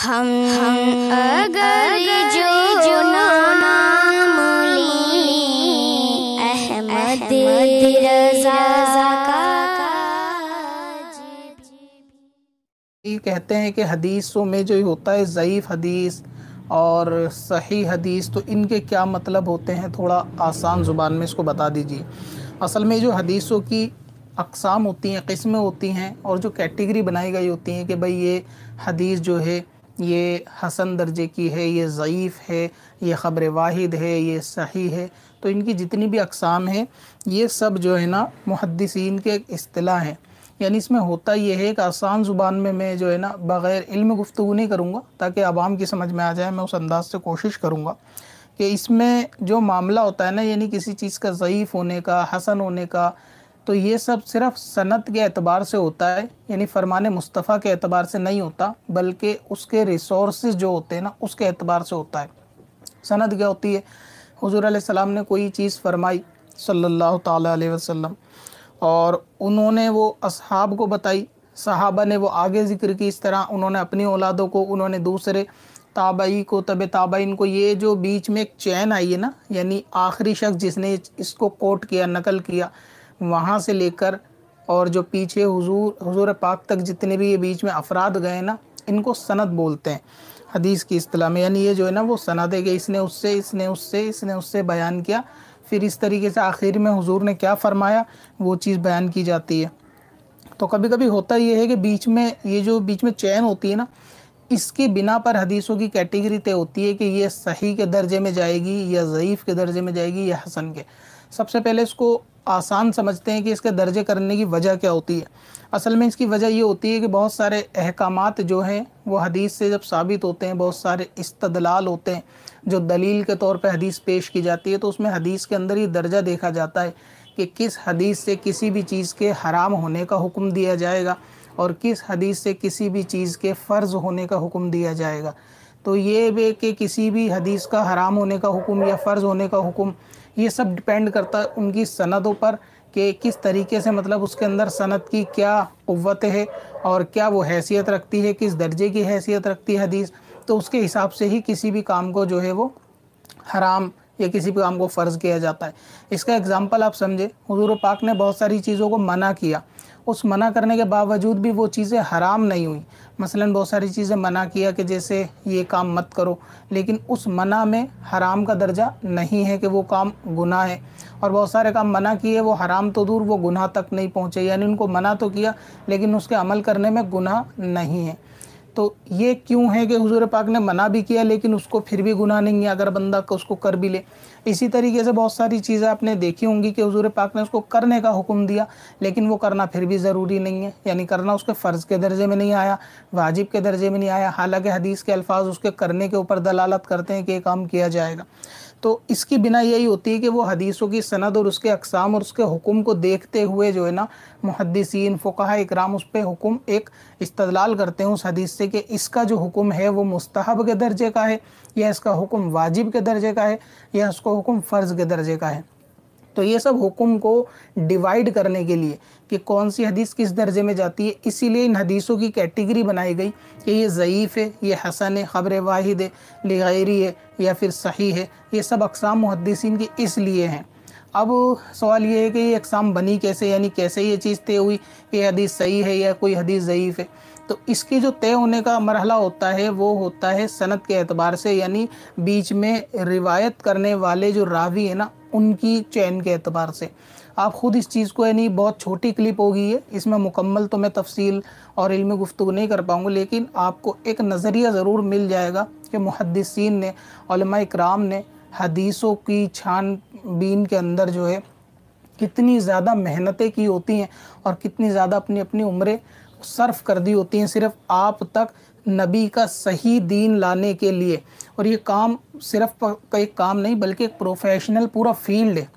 हम अगर जो नाम लें अहमद रज़ा का। ये कहते हैं कि हदीसों में जो होता है ज़ईफ़ हदीस और सही हदीस, तो इनके क्या मतलब होते हैं, थोड़ा आसान ज़ुबान में इसको बता दीजिए। असल में जो हदीसों की अक़साम होती हैं, क़िस्में होती हैं और जो कैटेगरी बनाई गई होती हैं कि भाई ये हदीस जो है ये हसन दर्जे की है, ये ज़ईफ़ है, ये ख़बर वाहिद है, ये सही है, तो इनकी जितनी भी अक़साम हैं ये सब जो है ना मुहद्दिसीन के एक इस्तिलाह हैं। यानी इसमें होता ये है कि आसान ज़ुबान में मैं जो है ना बग़ैर इल्म गुफ्तगू नहीं करूँगा ताकि आवाम की समझ में आ जाए, मैं उस अंदाज से कोशिश करूँगा कि इसमें जो मामला होता है ना, यानी किसी चीज़ का ज़ईफ़ होने का, हसन होने का, तो ये सब सिर्फ़ सनद के एतबार से होता है, यानी फ़रमान मुस्तफ़ा के एतबार से नहीं होता, बल्कि उसके रिसोर्सेज जो होते हैं ना उसके एतबार से होता है। सनद क्या होती है, हुज़ूर अलैहिस्सलाम ने कोई चीज़ फरमाई सल्लल्लाहु ताला अलैहि वसल्लम और उन्होंने वो असहाब को बताई, सहाबा ने वो आगे ज़िक्र की, इस तरह उन्होंने अपनी औलादों को, उन्होंने दूसरे ताबई को, तबे ताबईन को, ये जो बीच में एक चैन आई है ना, यानी आखिरी शख्स जिसने इसको कोट किया, नकल किया, वहाँ से लेकर और जो पीछे हुजूर पाक तक जितने भी ये बीच में अफराद गए ना, इनको सनद बोलते हैं हदीस की इस्तिलाह में। यानी ये जो है ना वो सनद है कि इसने उससे, इसने उससे, इसने उससे बयान किया, फिर इस तरीके से आखिर में हुजूर ने क्या फ़रमाया वो चीज़ बयान की जाती है। तो कभी कभी होता ये है कि बीच में ये जो बीच में चैन होती है ना, इसकी बिना पर हदीसों की कैटेगरी तय होती है कि ये सही के दर्जे में जाएगी या ज़ईफ़ के दर्जे में जाएगी या हसन के। सबसे पहले इसको आसान समझते हैं कि इसके दर्जे करने की वजह क्या होती है। असल में इसकी वजह ये होती है कि बहुत सारे अहकामात जो हैं वो हदीस से जब साबित होते हैं, बहुत सारे इस्तदलाल होते हैं जो दलील के तौर पे हदीस पेश की जाती है, तो उसमें हदीस के अंदर ये दर्जा देखा जाता है कि किस हदीस से किसी भी चीज़ के हराम होने का हुक्म दिया जाएगा और किस हदीस से किसी भी चीज़ के फ़र्ज़ होने का हुक्म दिया जाएगा। तो ये भी कि किसी भी हदीस का हराम होने का हुक्म या फ़र्ज़ होने का हुक्म, ये सब डिपेंड करता है उनकी सनदों पर कि किस तरीके से, मतलब उसके अंदर सनद की क्या क़ुव्वत है और क्या वो हैसियत रखती है, किस दर्जे की हैसियत रखती है हदीस। तो उसके हिसाब से ही किसी भी काम को जो है वो हराम या किसी भी काम को फ़र्ज़ किया जाता है। इसका एग्ज़ाम्पल आप समझे, हुज़ूर पाक ने बहुत सारी चीज़ों को मना किया, उस मना करने के बावजूद भी वो चीज़ें हराम नहीं हुई। मसलन बहुत सारी चीज़ें मना किया कि जैसे ये काम मत करो, लेकिन उस मना में हराम का दर्जा नहीं है कि वो काम गुनाह है, और बहुत सारे काम मना किए वो हराम तो दूर वो गुनाह तक नहीं पहुँचे, यानी उनको मना तो किया लेकिन उसके अमल करने में गुनाह नहीं है। तो ये क्यों है कि हुजूर पाक ने मना भी किया लेकिन उसको फिर भी गुनाह नहीं है अगर बंदा को उसको कर भी ले। इसी तरीके से बहुत सारी चीज़ें आपने देखी होंगी कि हुजूर पाक ने उसको करने का हुक्म दिया लेकिन वो करना फिर भी ज़रूरी नहीं है, यानी करना उसके फ़र्ज़ के दर्जे में नहीं आया, वाजिब के दर्जे में नहीं आया, हालांकि हदीस के अल्फाज उसके करने के ऊपर दलालत करते हैं कि ये काम किया जाएगा। तो इसकी बिना यही होती है कि वो हदीसों की सनद और उसके अक़साम और उसके हुक्म को देखते हुए जो है ना मुहद्दिसीन फ़ुक़हा इकराम उस पर हुक्म एक इस्तदलाल करते हैं उस हदीस से कि इसका जो हुक्म है वो मुस्तहब के दर्जे का है या इसका हुक्म वाजिब के दर्जे का है या इसका हुक्म फ़र्ज़ के दर्जे का है। तो ये सब हुक्म को डिवाइड करने के लिए कि कौन सी हदीस किस दर्जे में जाती है, इसीलिए इन हदीसों की कैटेगरी बनाई गई कि ये ज़ईफ़ है, ये हसन है, ख़बर वाहिद है, लिगैरी है या फिर सही है। ये सब अक़साम मुहद्दिसीन की इसलिए हैं। अब सवाल ये है कि ये अक़साम बनी कैसे, यानी कैसे ये चीज़ तय हुई कि हदीस सही है या कोई हदीस ज़ईफ़ है। तो इसकी जो तय होने का मरहला होता है वो होता है सनद के एतबार से, यानी बीच में रिवायत करने वाले जो रावी है ना उनकी चैन के एतबार से। आप ख़ुद इस चीज़ को, यानी बहुत छोटी क्लिप होगी है, इसमें मुकम्मल तो मैं तफसील और इल्मी गुफ्तगू नहीं कर पाऊँगा, लेकिन आपको एक नज़रिया ज़रूर मिल जाएगा कि मुहद्दिसीन ने, उलमा इकराम ने हदीसों की छानबीन के अंदर जो है कितनी ज़्यादा मेहनतें की होती हैं और कितनी ज़्यादा अपनी अपनी उम्रें सर्फ कर दी होती हैं सिर्फ़ आप तक नबी का सही दीन लाने के लिए। और ये काम सिर्फ एक काम नहीं बल्कि एक प्रोफेशनल पूरा फील्ड है।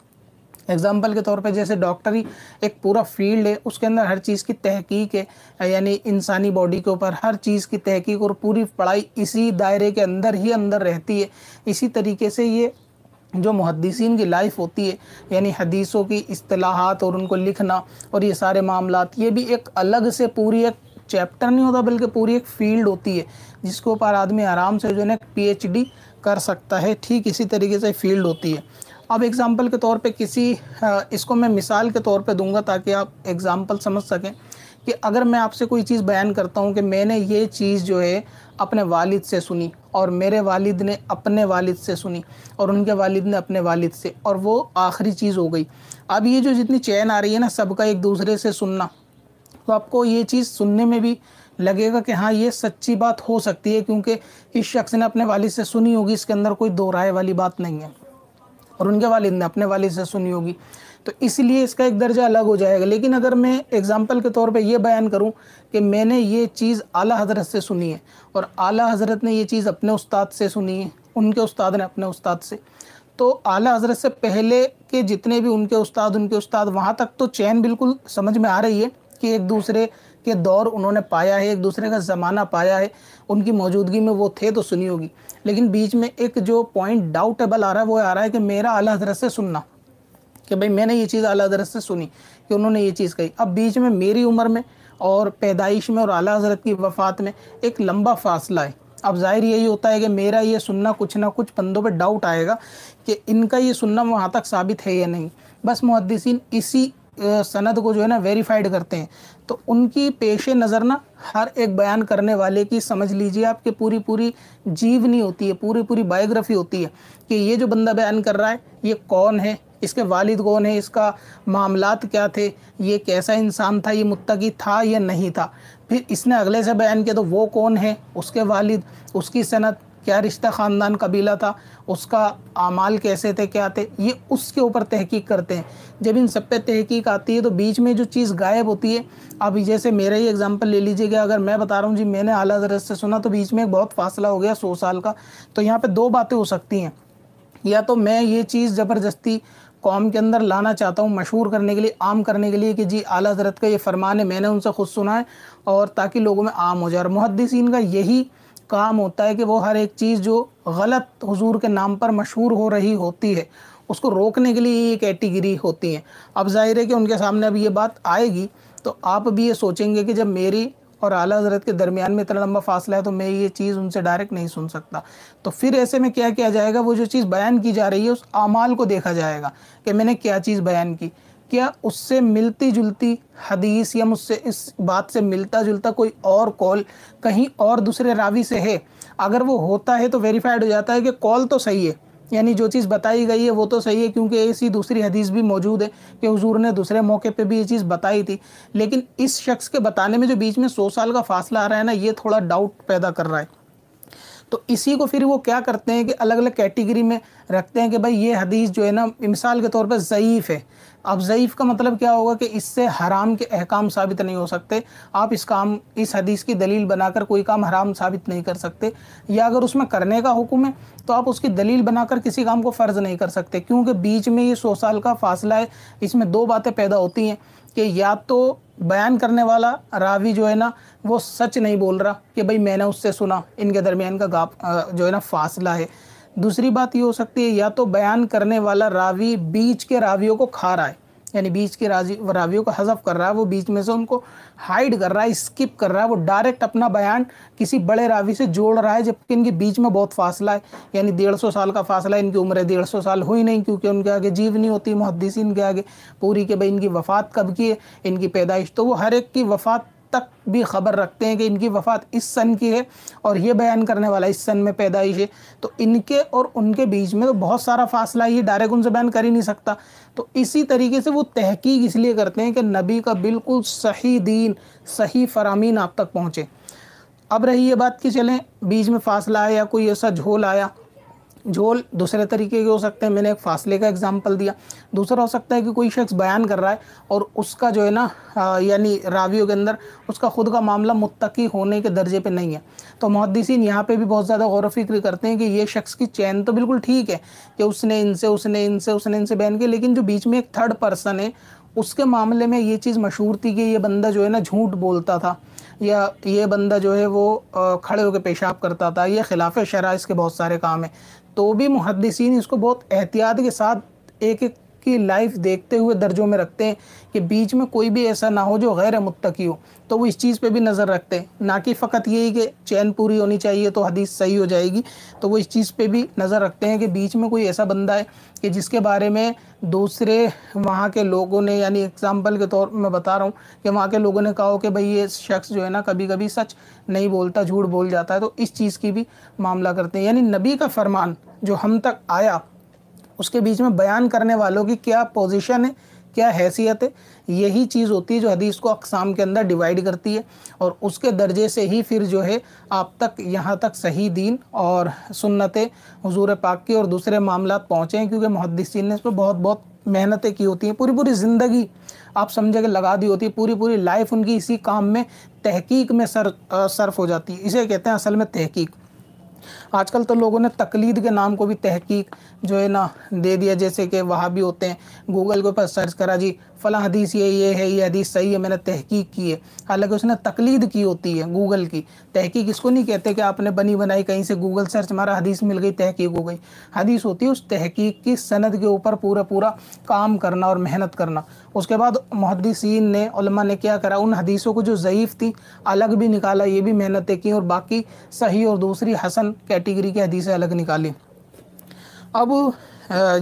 एग्ज़ाम्पल के तौर पे जैसे डॉक्टरी एक पूरा फील्ड है, उसके अंदर हर चीज़ की तहकीक है, यानी इंसानी बॉडी के ऊपर हर चीज़ की तहकीक और पूरी पढ़ाई इसी दायरे के अंदर ही अंदर रहती है। इसी तरीके से ये जो मुहद्दिसीन की लाइफ होती है, यानी हदीसों की इस्तिलाहात और उनको लिखना और ये सारे मामलात, ये भी एक अलग से पूरी एक चैप्टर नहीं होता बल्कि पूरी एक फील्ड होती है जिसके ऊपर आदमी आराम से जो है ना PhD कर सकता है। ठीक इसी तरीके से फील्ड होती है। अब एग्ज़ाम्पल के तौर पे इसको मैं मिसाल के तौर पे दूंगा ताकि आप एग्ज़ाम्पल समझ सकें कि अगर मैं आपसे कोई चीज़ बयान करता हूँ कि मैंने ये चीज़ जो है अपने वालिद से सुनी और मेरे वालिद ने अपने वालिद से सुनी और उनके वालिद ने अपने वालिद से, और वो आखिरी चीज़ हो गई। अब ये जो जितनी चैन आ रही है ना सबका एक दूसरे से सुनना, तो आपको ये चीज़ सुनने में भी लगेगा कि हाँ ये सच्ची बात हो सकती है क्योंकि इस शख्स ने अपने वालिद से सुनी होगी, इसके अंदर कोई दो राय वाली बात नहीं है, और उनके वालिद ने अपने वालिद से सुनी होगी, तो इसलिए इसका एक दर्जा अलग हो जाएगा। लेकिन अगर मैं एग्ज़ाम्पल के तौर पे ये बयान करूं कि मैंने ये चीज़ आला हज़रत से सुनी है और आला हज़रत ने ये चीज़ अपने उस्ताद से सुनी है, उनके उस्ताद ने अपने उस्ताद से, तो आला हज़रत से पहले के जितने भी उनके उस्ताद वहाँ तक तो चैन बिल्कुल समझ में आ रही है कि एक दूसरे के दौर उन्होंने पाया है, एक दूसरे का ज़माना पाया है, उनकी मौजूदगी में वो थे तो सुनी होगी। लेकिन बीच में एक जो पॉइंट डाउटेबल आ रहा है वो आ रहा है कि मेरा आला हज़रत से सुनना, कि भाई मैंने ये चीज़ आला हज़रत से सुनी कि उन्होंने ये चीज़ कही। अब बीच में मेरी उम्र में और पैदाइश में और आला हज़रत की वफ़ात में एक लंबा फासला है। अब ज़ाहिर यही होता है कि मेरा ये सुनना कुछ ना कुछ बंदों पे डाउट आएगा कि इनका ये सुनना वहाँ तक साबित है या नहीं। बस मुहद्दिसीन इसी सनद को जो है ना वेरीफाइड करते हैं। तो उनकी पेश नज़र ना हर एक बयान करने वाले की समझ लीजिए आपके पूरी जीवनी होती है, पूरी बायोग्राफी होती है कि ये जो बंदा बयान कर रहा है ये कौन है, इसके वालिद कौन है, इसका मामलात क्या थे, ये कैसा इंसान था, ये मुत्तकी था या नहीं था, फिर इसने अगले से बयान किया तो वो कौन है, उसके वालिद, उसकी सनद, क्या रिश्ता ख़ानदान कबीला था, उसका आमाल कैसे थे, क्या थे, ये उसके ऊपर तहकीक करते हैं। जब इन सब पे तहकीक आती है तो बीच में जो चीज़ गायब होती है, अब जैसे मेरा ही एग्जांपल ले लीजिए कि अगर मैं बता रहा हूँ जी मैंने आला हज़रत से सुना, तो बीच में एक बहुत फासला हो गया 100 साल का, तो यहाँ पे दो बातें हो सकती हैं। या तो मैं ये चीज़ ज़बरदस्ती कौम के अंदर लाना चाहता हूँ, मशहूर करने के लिए, आम करने के लिए कि जी आला हज़रत का ये फरमान है, मैंने उनसे खुद सुना है, और ताकि लोगों में आम हो जाए। और मुहद्दिसीन का यही काम होता है कि वो हर एक चीज़ जो गलत हुजूर के नाम पर मशहूर हो रही होती है उसको रोकने के लिए ये कैटेगरी होती है। अब जाहिर है कि उनके सामने अब ये बात आएगी तो आप भी ये सोचेंगे कि जब मेरी और आला हज़रत के दरमियान में इतना लंबा फासला है तो मैं ये चीज़ उनसे डायरेक्ट नहीं सुन सकता। तो फिर ऐसे में क्या किया जाएगा, वो जो चीज़ बयान की जा रही है उस आमाल को देखा जाएगा कि मैंने क्या चीज़ बयान की, क्या उससे मिलती जुलती हदीस या मुझसे इस बात से मिलता जुलता कोई और कौल कहीं और दूसरे रावी से है। अगर वो होता है तो वेरीफाइड हो जाता है कि कौल तो सही है, यानी जो चीज़ बताई गई है वो तो सही है, क्योंकि ऐसी दूसरी हदीस भी मौजूद है कि हुजूर ने दूसरे मौके पे भी ये चीज़ बताई थी। लेकिन इस शख्स के बताने में जो बीच में 100 साल का फासला आ रहा है ना, ये थोड़ा डाउट पैदा कर रहा है। तो इसी को फिर वो क्या करते हैं कि अलग अलग कैटेगरी में रखते हैं कि भाई ये हदीस जो है ना मिसाल के तौर पर ज़ईफ़ है। अब ज़ईफ़ का मतलब क्या होगा कि इससे हराम के अहकाम साबित नहीं हो सकते, आप इस हदीस की दलील बनाकर कोई काम हराम साबित नहीं कर सकते, या अगर उसमें करने का हुक्म है तो आप उसकी दलील बनाकर किसी काम को फ़र्ज़ नहीं कर सकते, क्योंकि बीच में ये 100 साल का फासला है। इसमें दो बातें पैदा होती हैं कि या तो बयान करने वाला रावी जो है ना वो सच नहीं बोल रहा कि भाई मैंने उससे सुना, इनके दरमियान का जो है ना फासला है। दूसरी बात ये हो सकती है या तो बयान करने वाला रावी बीच के रावियों को खा रहा है, यानी बीच के रावियों को हज़फ कर रहा है, वो बीच में से उनको हाइड कर रहा है, स्किप कर रहा है, वो डायरेक्ट अपना बयान किसी बड़े रावी से जोड़ रहा है, जबकि इनके बीच में बहुत फासला है, यानी 150 साल का फासला है। इनकी उम्र 150 साल हुई नहीं, क्योंकि उनके आगे जीवनी होती मुहद्दिसीन के आगे पूरी के भाई इनकी वफ़ात कब की है, इनकी पैदाइश, तो वो हर एक की वफ़ात तक भी ख़बर रखते हैं कि इनकी वफ़ात इस सन की है और ये बयान करने वाला इस सन में पैदाइश है। तो इनके और उनके बीच में तो बहुत सारा फासला है, ये डायरेक्ट उनसे बयान कर ही नहीं सकता। तो इसी तरीके से वो तहकीक इसलिए करते हैं कि नबी का बिल्कुल सही दीन, सही फरामीन आप तक पहुँचे। अब रही ये बात कि चलें बीच में फासला आया या कोई ऐसा झोल आया, झोल दूसरे तरीके के हो सकते हैं, मैंने एक फासले का एग्जांपल दिया। दूसरा हो सकता है कि कोई शख्स बयान कर रहा है और उसका जो है ना यानी रावियों के अंदर उसका ख़ुद का मामला मुत्तकी होने के दर्जे पे नहीं है। तो मुहद्दिसीन यहाँ पे भी बहुत ज़्यादा गौर व फिक्र करते हैं कि ये शख्स की चैन तो बिल्कुल ठीक है कि उसने इनसे बयान किया, लेकिन जो बीच में एक थर्ड पर्सन है उसके मामले में ये चीज़ मशहूर थी कि ये बंदा जो है ना झूठ बोलता था, या ये बंदा जो है वो खड़े होकर पेशाब करता था, ये खिलाफ शरअ इसके बहुत सारे काम हैं। तो भी मुहद्दिसीन इसको बहुत एहतियात के साथ एक एक की लाइफ देखते हुए दर्जों में रखते हैं कि बीच में कोई भी ऐसा ना हो जो गैर मुत्तकी हो, तो वो इस चीज़ पे भी नज़र रखते हैं। ना कि फ़कत यही कि चैन पूरी होनी चाहिए तो हदीस सही हो जाएगी, तो वो इस चीज़ पे भी नज़र रखते हैं कि बीच में कोई ऐसा बंदा है कि जिसके बारे में दूसरे वहाँ के लोगों ने, यानी एग्जाम्पल के तौर पर मैं बता रहा हूँ कि वहाँ के लोगों ने कहा हो कि भाई ये शख्स जो है ना कभी कभी सच नहीं बोलता, झूठ बोल जाता है, तो इस चीज़ की भी मामला करते हैं। यानी नबी का फरमान जो हम तक आया उसके बीच में बयान करने वालों की क्या पोजीशन है, क्या हैसियत है, यही चीज़ होती है जो हदीस को अक़साम के अंदर डिवाइड करती है। और उसके दर्जे से ही फिर जो है आप तक यहाँ तक सही दीन और सुन्नत हुजूर पाक की और दूसरे मामलात पहुँचे हैं, क्योंकि मुहद्दिसीन ने इस पर बहुत बहुत मेहनतें की होती हैं, पूरी पूरी ज़िंदगी आप समझे कि लगा दी होती है, पूरी पूरी लाइफ उनकी इसी काम में तहकीक में सर्फ हो जाती है। इसे कहते हैं असल में तहकीक। आजकल तो लोगों ने तकलीद के नाम को भी तहकीक जो है ना दे दिया, जैसे कि वहाँ भी होते हैं, गूगल के ऊपर सर्च करा जी फ़लाँ हदीस ये है, ये हदीस सही है, मैंने तहकीक की है, हालांकि उसने तकलीद की होती है गूगल की। तहकीक इसको नहीं कहते कि आपने बनी बनाई कहीं से गूगल सर्च मारा हदीस मिल गई तहकीक हो गई। हदीस होती है उस तहकीक की सनद के ऊपर पूरा पूरा काम करना और मेहनत करना। उसके बाद मुहद्दिसीन ने, उलमा ने क्या करा, उन हदीसों को जो ज़ईफ़ थी अलग भी निकाला, ये भी मेहनतें की, और बाकी सही और दूसरी हसन कैटेगरी की हदीसें अलग निकाली। अब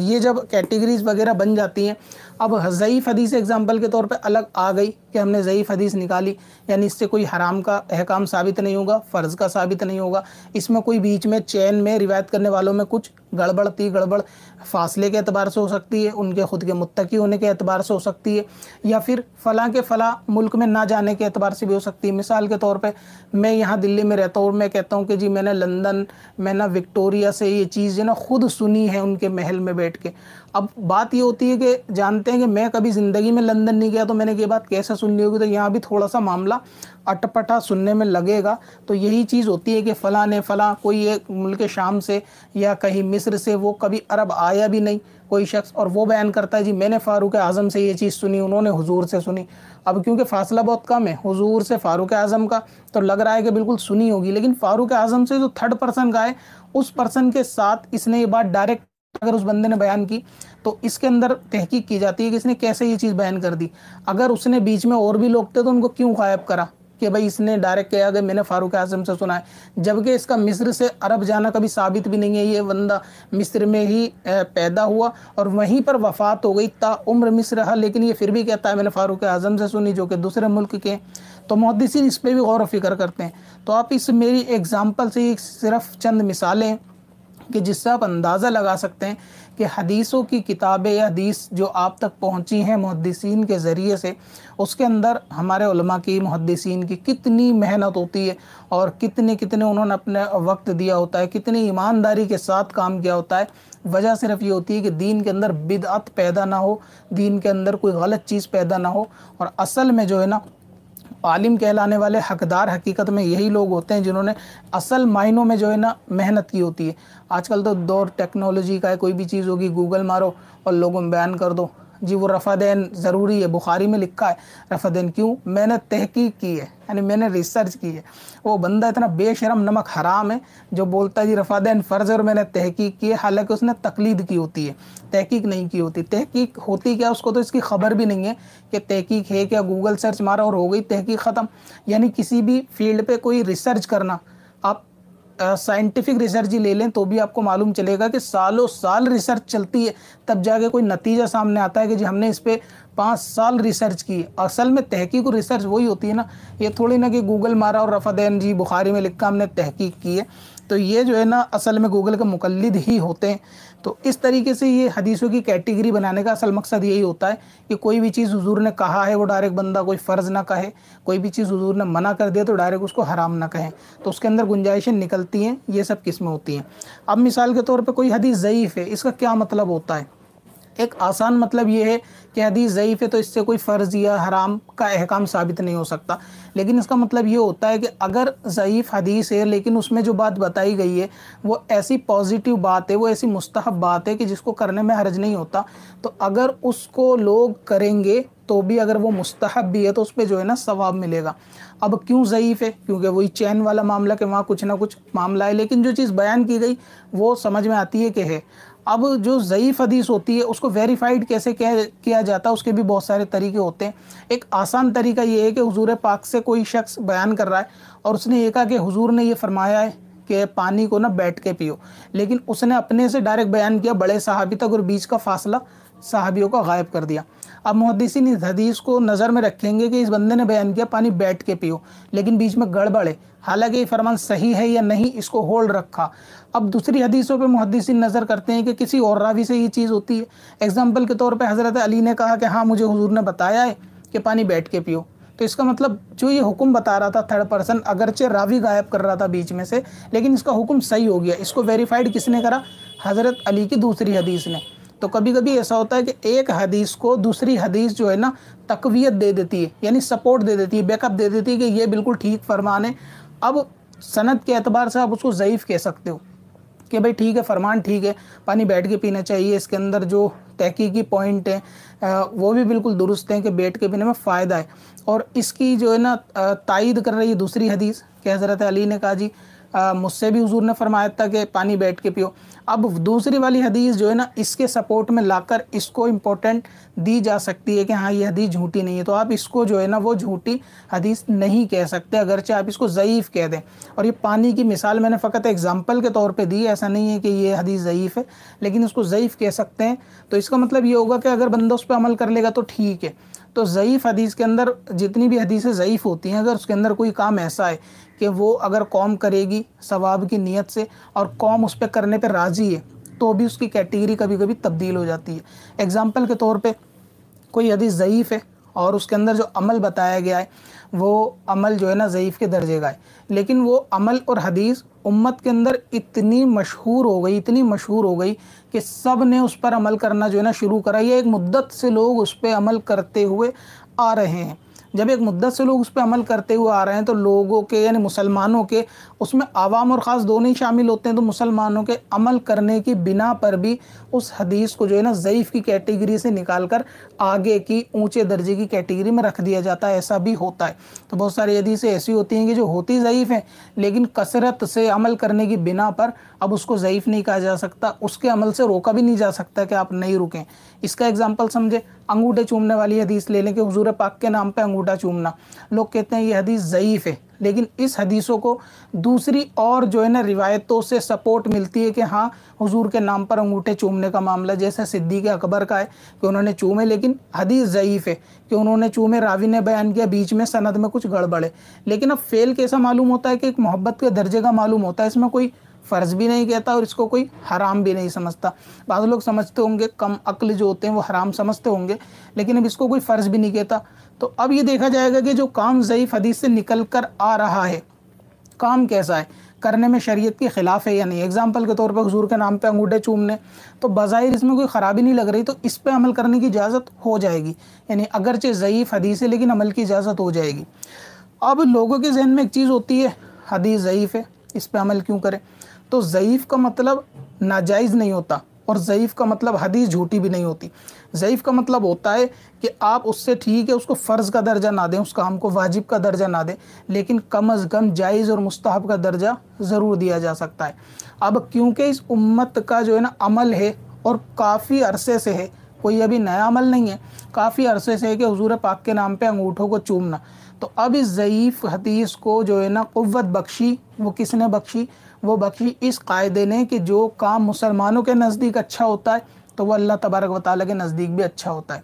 ये जब कैटेगरीज वगैरह बन जाती हैं, अब ज़ईफ़ हदीस एग्जांपल के तौर पे अलग आ गई कि हमने ज़ईफ़ हदीस निकाली, यानी इससे कोई हराम का अहकाम साबित नहीं होगा, फ़र्ज़ का साबित नहीं होगा, इसमें कोई बीच में चैन में रिवायत करने वालों में कुछ गड़बड़ फ़ासले के अतबार से हो सकती है, उनके ख़ुद के मुत्तकी होने के अतबार से हो सकती है, या फिर फ़लाँ के फ़लाँ मुल्क में ना जाने के अतबार से भी हो सकती है। मिसाल के तौर पे मैं यहाँ दिल्ली में रहता हूँ और मैं कहता हूँ कि जी मैंने लंदन में ना विक्टोरिया से ये चीज़ जो ना खुद सुनी है उनके महल में बैठ के। अब बात ये होती है कि जानते हैं कि मैं कभी ज़िंदगी में लंदन नहीं गया, तो मैंने ये बात कैसे सुननी होगी, तो यहाँ भी थोड़ा सा मामला अटपटा सुनने में लगेगा। तो यही चीज़ होती है कि फ़लाँ ने फ़लाँ कोई एक मुल्क शाम से या कहीं मिस्र से, वो कभी अरब आया भी नहीं कोई शख्स, और वो बयान करता है जी मैंने फ़ारूक आज़म से ये चीज़ सुनी, उन्होंने हुजूर से सुनी। अब क्योंकि फ़ासला बहुत कम है हुजूर से फ़ारूक आज़म का, तो लग रहा है कि बिल्कुल सुनी होगी, लेकिन फ़ारूक आज़म से जो थर्ड पर्सन का है उस पर्सन के साथ इसने ये बात डायरेक्ट अगर उस बंदे ने बयान की, तो इसके अंदर तहकीक की जाती है कि इसने कैसे ये चीज़ बयान कर दी। अगर उसने बीच में और भी लोग थे तो उनको क्यों गायब करा कि भाई इसने डायरेक्ट कहा कि मैंने फ़ारूक आज़म से सुना है, जबकि इसका मिस्र से अरब जाना कभी साबित भी नहीं है। ये बंदा मिस्र में ही पैदा हुआ और वहीं पर वफ़ात हो गई, ताउम्र मिस्र रहा, लेकिन ये फिर भी कहता है मैंने फ़ारूक आज़म से सुनी, जो कि दूसरे मुल्क के। तो मुहद्दिसीन इस पर भी गौर व फिक्र करते हैं। तो आप इस मेरी एग्ज़ाम्पल से सिर्फ चंद मिसालें कि जिससे आप अंदाज़ा लगा सकते हैं कि हदीसों की किताबें या हदीस जो आप तक पहुंची हैं मुहद्दिसीन के ज़रिए से, उसके अंदर हमारे उलमा की, मुहद्दिसीन की कितनी मेहनत होती है और कितने कितने उन्होंने अपने वक्त दिया होता है, कितनी ईमानदारी के साथ काम किया होता है। वजह सिर्फ ये होती है कि दीन के अंदर बिदअत पैदा ना हो, दीन के अंदर कोई गलत चीज़ पैदा ना हो। और असल में जो है ना आलिम कहलाने वाले हकदार हकीकत में यही लोग होते हैं जिन्होंने असल मायनों में जो है ना मेहनत की होती है। आजकल तो दौर टेक्नोलॉजी का है, कोई भी चीज़ होगी गूगल मारो और लोगों में बयान कर दो जी वो रफ़ादैन ज़रूरी है, बुखारी में लिखा है रफ़ादैन, क्यों? मैंने तहकीक की है, यानी मैंने रिसर्च की है। वो बंदा इतना बेशरम नमक हराम है जो बोलता है जी रफ़ादैन फ़र्ज़ और मैंने तहकीक की है, हालांकि उसने तकलीद की होती है, तहकीक नहीं की होती। तहकीक होती क्या, उसको तो इसकी खबर भी नहीं है कि तहकीक है क्या, गूगल सर्च मारा और हो गई तहकीक ख़त्म। यानी किसी भी फील्ड पे कोई रिसर्च करना, आप साइंटिफिक रिसर्च ही ले लें तो भी आपको मालूम चलेगा कि सालों साल रिसर्च चलती है, तब जाके कोई नतीजा सामने आता है कि जी हमने इस पे 5 साल रिसर्च की। असल में तहकीक और रिसर्च वही होती है ना, ये थोड़ी ना कि गूगल मारा और रफ़ादैन जी बुखारी में लिखा हमने तहकीक की है। तो ये जो है ना असल में गूगल के मुकल्लिद ही होते हैं। तो इस तरीके से ये हदीसों की कैटेगरी बनाने का असल मकसद यही होता है कि कोई भी चीज़ हुजूर ने कहा है वो डायरेक्ट बंदा कोई फ़र्ज़ ना कहे, कोई भी चीज़ हुजूर ने मना कर दिया तो डायरेक्ट उसको हराम ना कहें। तो उसके अंदर गुंजाइशें निकलती हैं, ये सब किस्में होती हैं। अब मिसाल के तौर पर कोई हदीस ज़ईफ़ है, इसका क्या मतलब होता है? एक आसान मतलब ये है कि हदीस ज़ईफ़ है तो इससे कोई फ़र्ज़ या हराम का अहकाम साबित नहीं हो सकता, लेकिन इसका मतलब ये होता है कि अगर ज़ईफ़ हदीस है लेकिन उसमें जो बात बताई गई है वो ऐसी पॉजिटिव बात है, वो ऐसी मुस्तहब बात है कि जिसको करने में हर्ज नहीं होता, तो अगर उसको लोग करेंगे तो भी अगर वो मुस्तहब भी है तो उस पर जो है ना सवाब मिलेगा। अब क्यों ज़ईफ़ है? क्योंकि वही चैन वाला मामला कि वहाँ कुछ ना कुछ मामला है, लेकिन जो चीज़ बयान की गई वो समझ में आती है कि है। अब जो ज़ईफ़ हदीस होती है उसको वेरीफाइड कैसे किया जाता है, उसके भी बहुत सारे तरीके होते हैं। एक आसान तरीका ये है कि हुजूर पाक से कोई शख्स बयान कर रहा है और उसने ये कहा कि हुजूर ने ये फरमाया है कि पानी को ना बैठ के पियो, लेकिन उसने अपने से डायरेक्ट बयान किया बड़े सहाबी तक और बीच का फासला सहाबियों का गायब कर दिया। अब मुहद्दिसीन इस हदीस को नज़र में रखेंगे कि इस बंदे ने बयान किया पानी बैठ के पियो, लेकिन बीच में गड़बड़ है, हालांकि ये फरमान सही है या नहीं इसको होल्ड रखा। अब दूसरी हदीसों पे मुहद्दिसीन नज़र करते हैं कि किसी और रावी से ये चीज़ होती है। एग्जाम्पल के तौर पे हज़रत अली ने कहा कि हाँ मुझे हुजूर ने बताया है कि पानी बैठ के पियो, तो इसका मतलब जो ये हुक्म बता रहा था थर्ड पर्सन, अगरचे रावी गायब कर रहा था बीच में से, लेकिन इसका हुक्म सही हो गया। इसको वेरीफाइड किसने करा? हज़रत अली की दूसरी हदीस ने। तो कभी कभी ऐसा होता है कि एक हदीस को दूसरी हदीस जो है ना तकवीयत दे देती है, यानी सपोर्ट दे देती है, बैकअप दे देती है कि ये बिल्कुल ठीक फरमान है। अब सनद के एतबार से आप उसको ज़ईफ़ कह सकते हो कि भाई ठीक है, फरमान ठीक है, पानी बैठ के पीना चाहिए, इसके अंदर जो तहकीकी पॉइंट है वो भी बिल्कुल दुरुस्त हैं कि बैठ के पीने में फ़ायदा है। और इसकी जो है ना तायीद कर रही है दूसरी हदीस कि हज़रत अली ने कहा जी मुझसे भी हुजूर ने फरमाया था कि पानी बैठ के पियो। अब दूसरी वाली हदीस जो है ना इसके सपोर्ट में लाकर इसको इम्पोर्टेंट दी जा सकती है कि हाँ ये हदीस झूठी नहीं है, तो आप इसको जो है ना वो झूठी हदीस नहीं कह सकते, अगरचे आप इसको ज़ईफ़ कह दें। और ये पानी की मिसाल मैंने फ़कत एग्जाम्पल के तौर पे दी, ऐसा नहीं है कि ये हदीस ज़ईफ़ है, लेकिन इसको ज़ईफ़ कह सकते हैं। तो इसका मतलब ये होगा कि अगर बंदा उस पर अमल कर लेगा तो ठीक है। तो ज़ईफ़ हदीस के अंदर जितनी भी हदीसें ज़ईफ़ होती हैं, अगर उसके अंदर कोई काम ऐसा है कि वो अगर कौम करेगी सवाब की नीयत से और कौम उस पर करने पर राज़ी है, तो भी उसकी कैटेगरी कभी कभी तब्दील हो जाती है। एग्ज़ाम्पल के तौर पे कोई हदीस ज़ईफ़ है और उसके अंदर जो अमल बताया गया है वो अमल जो है ना ज़ईफ़ के दर्जे का है, लेकिन वो अमल और हदीस उम्मत के अंदर इतनी मशहूर हो गई, इतनी मशहूर हो गई कि सब ने उस पर अमल करना जो है ना शुरू करा। ये एक मुद्दत से लोग उस पर अमल करते हुए आ रहे हैं। जब एक मुद्दत से लोग उस पर अमल करते हुए आ रहे हैं तो लोगों के यानी मुसलमानों के, उसमें आवाम और ख़ास दोनों ही शामिल होते हैं, तो मुसलमानों के अमल करने की बिना पर भी उस हदीस को जो है ना ज़ईफ़ की कैटेगरी से निकाल कर आगे की ऊंचे दर्जे की कैटेगरी में रख दिया जाता है। ऐसा भी होता है। तो बहुत सारी हदीसें ऐसी होती हैं कि जो होती ज़ईफ़ हैं, लेकिन कसरत से अमल करने की बिना पर अब उसको ज़ईफ़ नहीं कहा जा सकता, उसके अमल से रोका भी नहीं जा सकता कि आप नहीं रुकें। इसका एग्जाम्पल समझे, अंगूठे चूमने वाली हदीस ले लें कि हुजूर पाक के नाम पे अंगूठा चूमना, लोग कहते हैं ये हदीस ज़ईफ़ है, लेकिन इस हदीसों को दूसरी और जो है ना रिवायतों से सपोर्ट मिलती है कि हाँ हुजूर के नाम पर अंगूठे चूमने का मामला, जैसे सिद्दीक़ अकबर का है कि उन्होंने चूमे, लेकिन हदीस ज़ईफ़ है कि उन्होंने चूमे, रावी ने बयान किया, बीच में सनद में कुछ गड़बड़ है। लेकिन अब फ़ेल कैसा मालूम होता है कि एक मोहब्बत के दर्जे का मालूम होता है, इसमें कोई फ़र्ज़ भी नहीं कहता और इसको कोई हराम भी नहीं समझता। बाज़ लोग समझते होंगे, कम अक्ल जो होते हैं वो हराम समझते होंगे, लेकिन अब इसको कोई फ़र्ज़ भी नहीं कहता। तो अब ये देखा जाएगा कि जो काम ज़ईफ़ हदीस से निकल कर आ रहा है, काम कैसा है, करने में शरीयत के ख़िलाफ़ है या नहीं। एग्जाम्पल के तौर पर हुजूर के नाम पे अंगूठे चूमने, तो बज़ाहिर इसमें कोई ख़राबी नहीं लग रही, तो इस पे अमल करने की इजाज़त हो जाएगी, यानी अगरचे ज़ईफ़ हदीस है लेकिन अमल की इजाज़त हो जाएगी। अब लोगों के जहन में एक चीज़ होती है, हदीस ज़ईफ़ है, इस पर अमल क्यों करें। तो ज़ईफ़ का मतलब नाजायज़ नहीं होता और ज़ईफ़ का मतलब हदीस झूठी भी नहीं होती। ज़ईफ़ का मतलब होता है कि आप उससे ठीक है उसको फ़र्ज़ का दर्जा ना दें, उस काम को वाजिब का दर्जा ना दें, लेकिन कम अज़ कम जायज़ और मुस्तहब का दर्जा ज़रूर दिया जा सकता है। अब क्योंकि इस उम्मत का जो है ना अमल है और काफ़ी अरसे से है, कोई अभी नया अमल नहीं है, काफ़ी अरसे से है कि हुजूर पाक के नाम पे अंगूठों को चूमना, तो अब इस ज़ईफ़ हदीस को जो है ना क़ुव्वत बख्शी, वो किसने बख्शी, वो बख्शी इस कायदे ने कि जो काम मुसलमानों के नज़दीक अच्छा होता है तो वह अल्लाह तबारक व तआला के नज़दीक भी अच्छा होता है।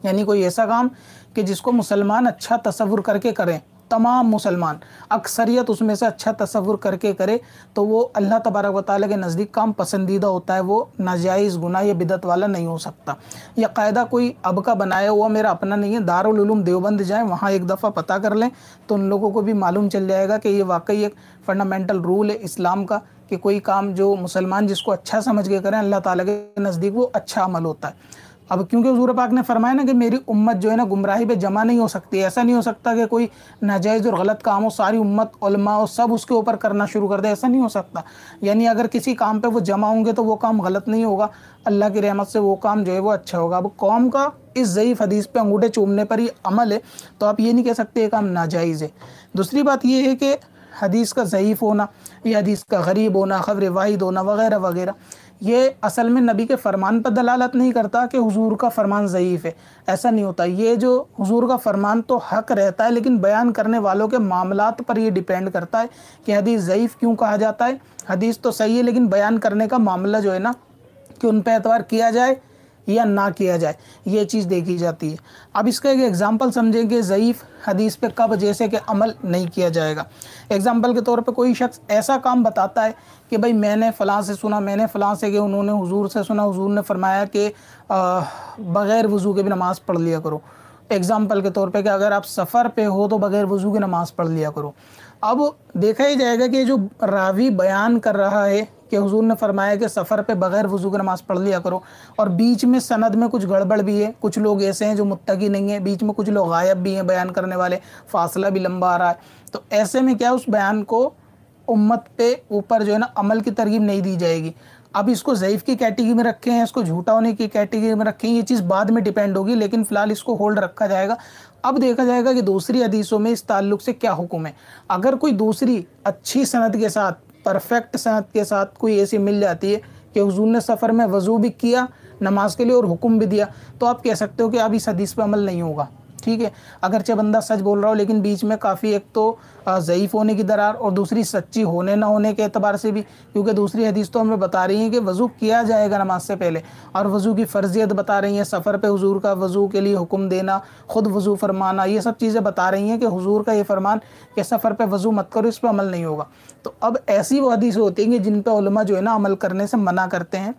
यानी कोई ऐसा काम कि जिसको मुसलमान अच्छा तसव्वुर करके करें, तमाम मुसलमान अक्सरियत उसमें से अच्छा तसव्वुर करके करे, तो वो अल्लाह तबारक व तआला के नज़दीक काम पसंदीदा होता है, वो नाजायज़ गुनाह या बिदत वाला नहीं हो सकता। यह कायदा कोई अब का बनाया हुआ मेरा अपना नहीं है। दारुल उलूम देवबंद जाएँ, वहाँ एक दफ़ा पता कर लें तो उन लोगों को भी मालूम चल जाएगा कि ये वाकई एक फ़ंडामेंटल रूल है इस्लाम का कि कोई काम जो मुसलमान जिसको अच्छा समझ के करें, अल्लाह ताला के नज़दीक वो अच्छा अमल होता है। अब क्योंकि हुजूर पाक ने फरमाया ना कि मेरी उम्मत जो है ना गुमराही पे जमा नहीं हो सकती, ऐसा नहीं हो सकता कि कोई नाजायज़ और गलत काम हो, सारी उम्मत उलमा और सब उसके ऊपर करना शुरू कर दे, ऐसा नहीं हो सकता। यानी अगर किसी काम पे वो जमा होंगे तो वो काम गलत नहीं होगा, अल्लाह की रहमत से वो काम जो है वो अच्छा होगा। अब कौम का इस ज़ईफ़ हदीस पे अंगूठे चूमने पर ही अमल है, तो आप ये नहीं कह सकते ये काम नाजायज़ है। दूसरी बात ये है कि हदीस का ज़ईफ़ होना या हदीस का गरीब होना, ख़बर वाहिद होना वगैरह वगैरह, ये असल में नबी के फरमान पर दलालत नहीं करता कि हुजूर का फरमान ज़ईफ़ है, ऐसा नहीं होता। ये जो हुजूर का फरमान तो हक रहता है, लेकिन बयान करने वालों के मामलात पर ये डिपेंड करता है कि हदीस ज़ईफ़ क्यों कहा जाता है। हदीस तो सही है, लेकिन बयान करने का मामला जो है ना, कि उन पर एतबार किया जाए या ना किया जाए, ये चीज़ देखी जाती है। अब इसका एक एग्जांपल समझेंगे ज़ईफ़ हदीस पे कब जैसे कि अमल नहीं किया जाएगा। एग्जांपल के तौर पे कोई शख्स ऐसा काम बताता है कि भाई मैंने फ़लाँ से सुना, मैंने फ़लाँ से कि उन्होंने हुजूर से सुना, हुजूर ने फरमाया कि बग़ैर वज़ू के भी नमाज़ पढ़ लिया करो। एग्जाम्पल के तौर पे कि अगर आप सफ़र पे हो तो बग़ैर वज़ू की नमाज़ पढ़ लिया करो। अब देखा ही जाएगा कि जो रावी बयान कर रहा है कि हुजूर ने फरमाया कि सफ़र पे बग़ैर वज़ू की नमाज़ पढ़ लिया करो, और बीच में सनद में कुछ गड़बड़ भी है, कुछ लोग ऐसे हैं जो मुत्तकी नहीं है, बीच में कुछ लोग गायब भी हैं बयान करने वाले, फ़ासला भी लंबा आ रहा है, तो ऐसे में क्या उस बयान को उम्मत पे ऊपर जो है ना अमल की तरगीब नहीं दी जाएगी। अब इसको ज़ईफ़ की कैटेगरी में रखें हैं, इसको झूठा होने की कैटेगरी में रखें, ये चीज़ बाद में डिपेंड होगी, लेकिन फ़िलहाल इसको होल्ड रखा जाएगा। अब देखा जाएगा कि दूसरी हदीसों में इस ताल्लुक़ से क्या हुक्म है। अगर कोई दूसरी अच्छी सनद के साथ, परफेक्ट सनद के साथ कोई ऐसी मिल जाती है कि हुजूर ने सफ़र में वज़ू भी किया नमाज के लिए और हुक्म भी दिया, तो आप कह सकते हो कि अब इस हदीस पर अमल नहीं होगा। ठीक है, अगरचे बंदा सच बोल रहा हो, लेकिन बीच में काफ़ी एक तो ज़ईफ़ होने की दरार और दूसरी सच्ची होने ना होने के एतबार से भी, क्योंकि दूसरी हदीस तो हमें बता रही है कि वज़ू किया जाएगा नमाज से पहले, और वज़ू की फ़र्जियत बता रही हैं, सफ़र पे हुजूर का वज़ू के लिए हुक्म देना, ख़ुद वज़ू फरमाना, ये सब चीज़ें बता रही हैं कि हुजूर का ये फरमान कि सफ़र पे वज़ू मत करो, इस पर अमल नहीं होगा। तो अब ऐसी वो हदीस होती हैं कि जिन पर उलमा जो है ना अमल करने से मना करते हैं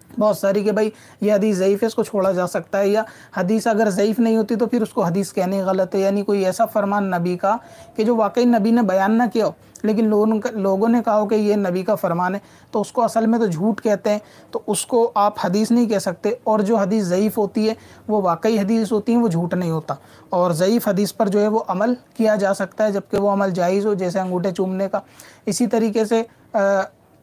बहुत सारी, कि भाई ये हदीस ज़ईफ़ है, इसको छोड़ा जा सकता है, या हदीस अगर ज़ईफ़ नहीं होती तो फिर उसको हदीस कहनी गलत है। यानी कोई ऐसा फरमान नबी का कि जो वाकई नबी ने बयान ना किया हो, लेकिन लोगों ने कहा हो कि ये नबी का फरमान है, तो उसको असल में तो झूठ कहते हैं, तो उसको आप हदीस नहीं कह सकते। और जो हदीस ज़ईफ़ होती है वो वाकई हदीस होती है, वो झूठ नहीं होता, और ज़ईफ़ हदीस पर जो है वो अमल किया जा सकता है, जबकि वो अमल जायज़ हो, जैसे अंगूठे चूमने का। इसी तरीके से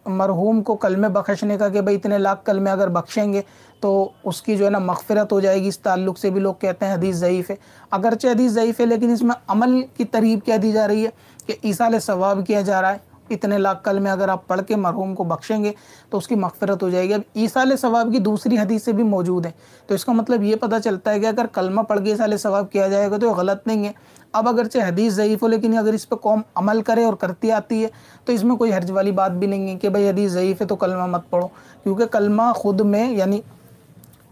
मरहूम को कलमे बख्शने का कि भाई इतने लाख कलमे अगर बख्शेंगे तो उसकी जो है ना मग़फ़िरत हो जाएगी, इस ताल्लुक़ से भी लोग कहते हैं हदीस ज़ईफ़ है। अगरचे हदीस ज़ईफ़ है, लेकिन इसमें अमल की तरगीब क्या दी जा रही है कि ईसाल सवाब किया जा रहा है, इतने लाख कलमे अगर आप पढ़ के मरहूम को बख्शेंगे तो उसकी मग़फ़िरत हो जाएगी। अब ईसाल सवाब की दूसरी हदीस से भी मौजूद है, तो इसका मतलब ये पता चलता है कि अगर कलमा पढ़ के ईसाल सवाब किया जाएगा तो गलत नहीं है। अब अगरचे हदीस ज़ईफ़ हो, लेकिन अगर इस पर कौम अमल करे और करती आती है तो इसमें कोई हर्ज वाली बात भी नहीं है कि भाई हदीस ज़ईफ़ है तो कलमा मत पढ़ो, क्योंकि कलमा ख़ुद में यानी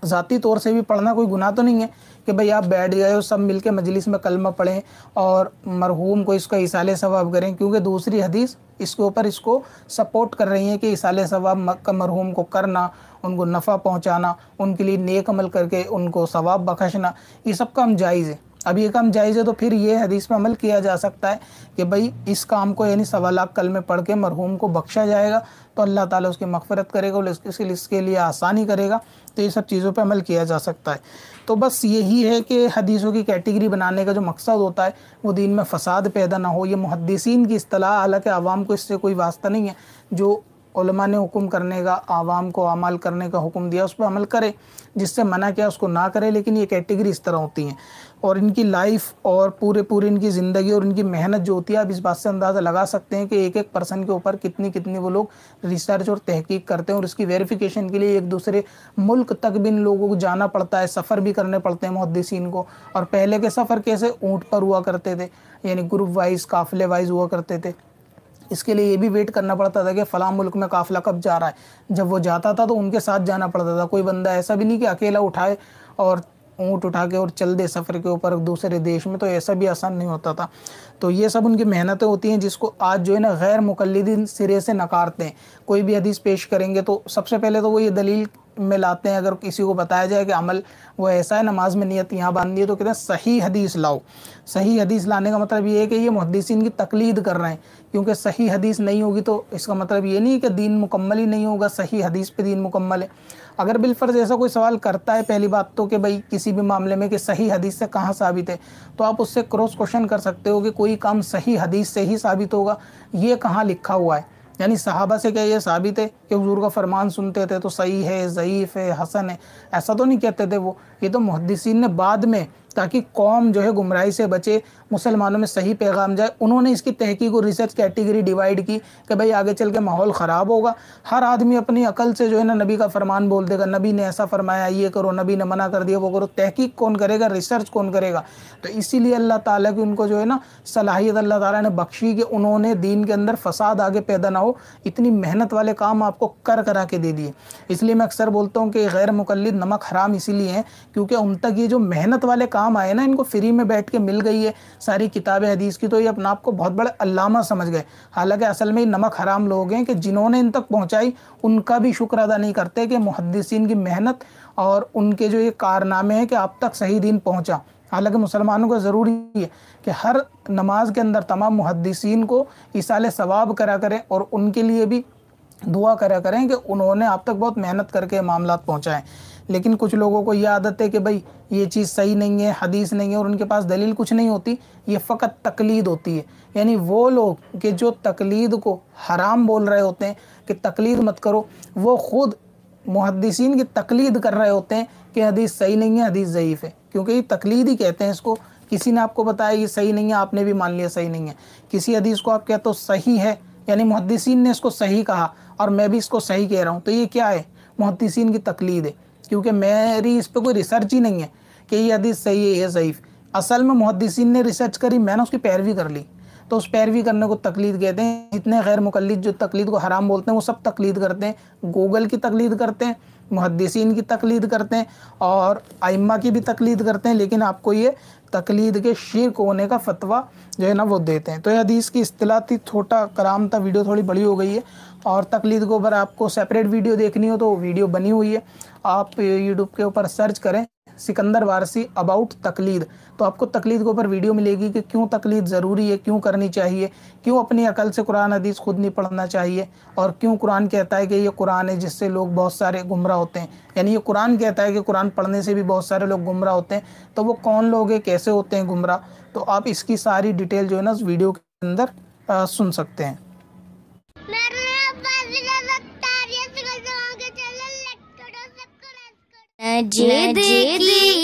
ज़ाती तौर से भी पढ़ना कोई गुनाह तो नहीं है कि भाई आप बैठ गए हो सब मिलके मजलिस में कलमा पढ़ें और मरहूम को इसका इसाले सवाब करें, क्योंकि दूसरी हदीस इसके ऊपर इसको सपोर्ट कर रही है कि इसाले सवाब का मरहूम को करना, उनको नफ़ा पहुँचाना, उनके लिए नेक अमल करके उनको सवाब बख्शना, ये सब काम जायज़ है। अब ये काम जायज़ है तो फिर ये हदीस पे अमल किया जा सकता है कि भाई इस काम को यानी 1.25 लाख कलमे पढ़ के मरहूम को बख्शा जाएगा तो अल्लाह ताला उसकी मग़फ़िरत करेगा और इसके लिए आसानी करेगा, तो ये सब चीज़ों पे अमल किया जा सकता है। तो बस यही है कि हदीसों की कैटेगरी बनाने का जो मकसद होता है वो दीन में फ़साद पैदा ना हो। ये मुहद्दिसीन की इस्तिलाह, हालांकि आवाम को इससे कोई वास्ता नहीं है। जो उलमा ने हुक्म करने का, आवाम को अमल करने का हुक्म दिया उस पर अमल करे, जिससे मना किया उसको ना करे, लेकिन ये कैटेगरी इस तरह होती हैं और इनकी लाइफ और पूरे इनकी ज़िंदगी और इनकी मेहनत जो होती है, आप इस बात से अंदाज़ा लगा सकते हैं कि एक पर्सन के ऊपर कितनी वो लोग रिसर्च और तहकीक करते हैं और उसकी वेरिफिकेशन के लिए एक दूसरे मुल्क तक भी इन लोगों को जाना पड़ता है, सफ़र भी करने पड़ते हैं मुहद्दिसीन को। और पहले के सफ़र कैसे ऊँट पर हुआ करते थे, यानी ग्रुप वाइज काफ़िले वाइज हुआ करते थे। इसके लिए ये भी वेट करना पड़ता था कि फ़लाँ मुल्क में काफ़िला कब जा रहा है। जब वो जाता था तो उनके साथ जाना पड़ता था। कोई बंदा ऐसा भी नहीं कि अकेला उठाए और ऊँट उठा के और चल दे सफ़र के ऊपर दूसरे देश में, तो ऐसा भी आसान नहीं होता था। तो ये सब उनकी मेहनतें होती हैं जिसको आज जो है ना गैर मुक़ल्लिदीन सिरे से नकारते हैं। कोई भी हदीस पेश करेंगे तो सबसे पहले तो वो ये दलील में लाते हैं, अगर किसी को बताया जाए कि अमल वो ऐसा है, नमाज में नियत यहाँ बांधी है, तो कहते हैं सही हदीस लाओ। सही हदीस लाने का मतलब ये है कि ये मुहद्दिसीन की तकलीद कर रहे हैं, क्योंकि सही हदीस नहीं होगी तो इसका मतलब ये नहीं कि दीन मुकम्मल ही नहीं होगा, सही हदीस पे दीन मुकम्मल है। अगर बिलफर्ज ऐसा कोई सवाल करता है पहली बात तो कि भाई किसी भी मामले में कि सही हदीस से कहाँ साबित है, तो आप उससे क्रॉस क्वेश्चन कर सकते हो कि कोई काम सही हदीस से ही साबित होगा, ये कहाँ लिखा हुआ है। यानी सहाबा से क्या ये साबित है कि हुजूर का फरमान सुनते थे तो सही है, ज़ईफ़ है, हसन है, ऐसा तो नहीं कहते थे वो। ये तो मुहद्दिसीन ने बाद में ताकि कौम जो है गुमराही से बचे, मुसलमानों में सही पैगाम जाए। उन्होंने इसकी तहकीक और रिसर्च कैटेगरी डिवाइड की कि भाई आगे चल के माहौल ख़राब होगा, हर आदमी अपनी अकल से जो है ना नबी का फरमान बोल देगा, नबी ने ऐसा फरमाया ये करो, नबी ने मना कर दिया वो करो। तहकीक कौन करेगा, रिसर्च कौन करेगा? तो इसीलिए अल्लाह ताला की उनको जो है ना सलाहियत अल्लाह ताला ने बख्शी कि उन्होंने दीन के अंदर फसाद आगे पैदा ना हो, इतनी मेहनत वाले काम आपको करा के दे दिए। इसलिए मैं अक्सर बोलता हूँ कि गैर मुकल्लिद नमक हराम इसीलिए हैं क्योंकि उन तक ये जो मेहनत वाले काम आए ना, इनको फ्री में बैठ के मिल गई है सारी किताबें हदीस की, तो ये अपना आपको बहुत बड़े अल्लामा समझ गए। हालांकि असल में नमक हराम लोग हैं कि जिन्होंने इन तक पहुँचाई उनका भी शुक्र अदा नहीं करते कि मुहद्दिसीन की मेहनत और उनके जो ये कारनामे हैं कि आप तक सही दीन पहुँचा। हालांकि मुसलमानों को ज़रूरी है कि हर नमाज के अंदर तमाम मुहद्दिसीन को इसाले सवाब करा करें और उनके लिए भी दुआ करा करें कि उन्होंने आप तक बहुत मेहनत करके मामलात पहुँचाएँ। लेकिन कुछ लोगों को यह आदत है कि भाई ये चीज़ सही नहीं है, हदीस नहीं है, और उनके पास दलील कुछ नहीं होती, ये फ़कत तकलीद होती है। यानी वो लोग कि जो तकलीद को हराम बोल रहे होते हैं कि तकलीद मत करो, वो ख़ुद मुहद्दिसीन की तकलीद कर रहे होते हैं कि हदीस सही नहीं है, हदीस ज़ईफ़ है, क्योंकि ये तकलीद ही कहते हैं इसको। किसी ने आपको बताया ये सही नहीं है, आपने भी मान लिया सही नहीं है। किसी हदीस को आप कहते हो सही है, यानी मुहद्दिसीन ने इसको सही कहा और मैं भी इसको सही कह रहा हूँ, तो ये क्या है? मुहद्दिसीन की तकलीद है, क्योंकि मेरी इस पर कोई रिसर्च ही नहीं है कि ये हदीस सही है या ज़ईफ़। असल में मुहद्दिसीन ने रिसर्च करी, मैंने उसकी पैरवी कर ली, तो उस पैरवी करने को तकलीद कहते हैं। जितने गैर मुकल्लिद जो तकलीद को हराम बोलते हैं वो सब तकलीद करते हैं। गूगल की तकलीद करते हैं, मुहद्दिसीन की तकलीद करते हैं और आइम्मा की भी तकलीद करते हैं, लेकिन आपको ये तकलीद के शिर्क होने का फतवा जो है ना वो देते हैं। तो ये हदीस की इस्तिलाह थी, छोटा कराम था, वीडियो थोड़ी बड़ी हो गई है। और तकलीद के ऊपर आपको सेपरेट वीडियो देखनी हो तो वीडियो बनी हुई है, आप यूट्यूब के ऊपर सर्च करें सिकंदर वारसी अबाउट तकलीद, तो आपको तकलीद के ऊपर वीडियो मिलेगी कि क्यों तकलीद ज़रूरी है, क्यों करनी चाहिए, क्यों अपनी अकल से कुरान हदीस खुद नहीं पढ़ना चाहिए, और क्यों कुरान कहता है कि ये कुरान है जिससे लोग बहुत सारे गुमराह होते हैं। यानी ये कुरान कहता है कि कुरान पढ़ने से भी बहुत सारे लोग गुमराह होते हैं, तो वो कौन लोग हैं, कैसे होते हैं गुमराह, तो आप इसकी सारी डिटेल जो है ना उस वीडियो के अंदर सुन सकते हैं। जिद की